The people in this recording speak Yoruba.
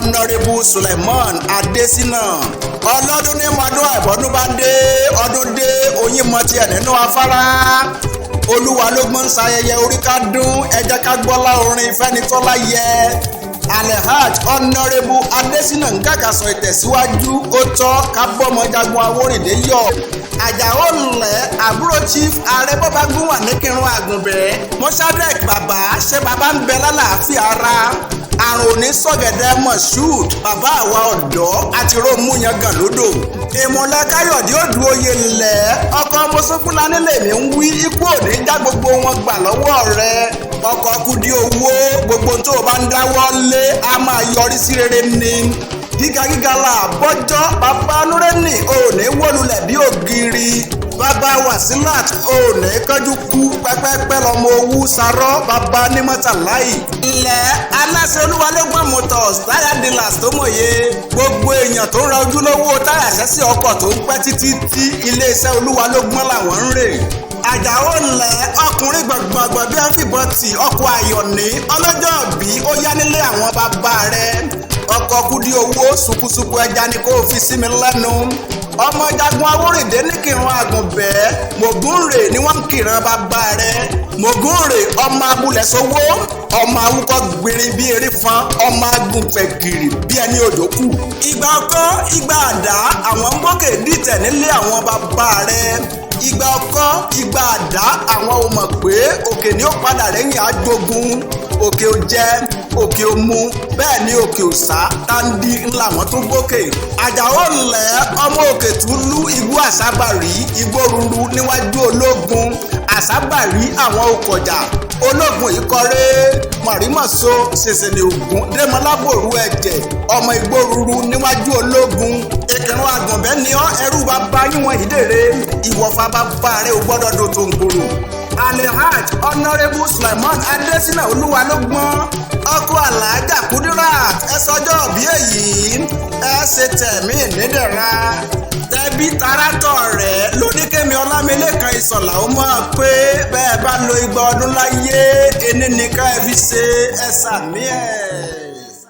Honorable Suleiman Adesina ọlọ́dún ní mọ́dún àìbọ́dún bá dé ọdún dé oyin mọ́ tiẹ̀ nínú afárá olúwa ló gbọ́n ṣayẹyẹ orí ká dún ẹ jẹ́ ká gbọ́lá orin fẹ́ni tọ́lá yẹ Alhaj Honorable Adesina ń gàgàsọ ìtẹ̀síwájú ó tọ́ ká bọ́mọ jagun Awórìndé yọ Àjàó ńlẹ̀ àbúrò chief ààrẹ bọ́bágún wà ní kírun àgùnbẹ́ mọ́ṣádẹ́k bàbá ṣé bàbá ń bẹ lálàáfíà ara àrùn òní sọ̀gẹ̀dẹ̀ Moshood bàbá àwa ọ̀dọ́ àti rómú yangàn lódò ìmọ̀lẹ́ káyọ̀dé òdu oyè ńlẹ̀ ọkọ̀ mọ́sọ́fúnlání lèmi ń wí ikú òní já gbogbo wọn gbà lọ́wọ́ rẹ ọkọ̀ kúdí owó gbogbo tó o bá ń dáwọ́ lé a máa yọrí sí rere ni gíga la bọ́jọ́ bàbá nureni òní wólulẹ̀ bí ògiri bàbá Wasilat òní kánjú kú pẹ́pẹ́pẹ́ lọ́mọ owó sarọ́ bàbá nímọ̀tàláì ilẹ̀ aláṣẹ olúwalógbọ̀n motors táyà dealers tó mòye gbogbo èèyàn tó ń ra ojúlówó táyà ṣẹ́sì ọkọ̀ tó ń pẹ́ títí tí iléeṣẹ́ olúwalógbọ̀n làwọn ń rè Àjàó ńlẹ̀ ọkùnrin gbọ̀ngbọ̀ngbọ̀n bí wọ́n fìbọn tì ọkọ̀ ayọ̀ní ọlọ́jọ́ bí ó yá nílé àwọn bàbá rẹ̀ ọkọ̀ kúdí owó ṣùkúṣùkú ẹja ni kò fi sí mi lẹ́nu ọmọ jagun Awórìndé ní kírun àgùnbẹ́ Mògún rè ni wọ́n ń kìran bàbá rẹ̀ Mògún rè ọmọ abúlẹ̀ sówó ọmọ awúkọ́ gbìnrín bí eré fan ọmọ agùnfẹ̀ gìrì bí ẹni òjò kù ìgbà ọkọ́ ìgbà àdá àwọn ń bókè dìtẹ̀ nílé àwọn bàbá rẹ̀ ìgbà ọkọ́ ìgbà àdá àwọn ò mọ̀ pé òkè ni ó padà lẹ́yìn àjogún òkè ò jẹ́ òkè ò mu bẹ́ẹ̀ ni òkè ò sá táǹdì ńlá wọn tún gòkè Àjàó ńlẹ̀ ọmọ òkè tún lú igbó àsábàrí igbó ruru níwájú ológun àsábàrí àwọn òkọjà ológun ìkọrẹ́ mọ̀rímọ̀so ṣèṣe ní Ògún dẹ́mọ́lábòrú ẹ̀jẹ̀ ọmọ igbó ruru níwájú ológun ìkírun àgùnbẹ́ ni ọ́ ẹrú bàbá yíwọ̀n ìdèrè ìwọ̀fà bàbá rẹ̀ ò gbọ́dọ̀ dò tó ń gbòòrò Alhaj Honorable Suleiman Adesina olúwalógbọ̀n ọkọ̀ alájà Kudirat ẹ sọjọ́ bí èyí ẹ ṣe tẹ̀mí nídẹ̀ra tẹbí tarátọ̀ rẹ̀ lóníkẹ́mi ọlámilékan ìsọ̀lá ó máa pé bẹ́ẹ̀ bá lo 200 ọdún láyé ẹni nìkan ẹ fi ṣe ẹ sàmí ẹ̀.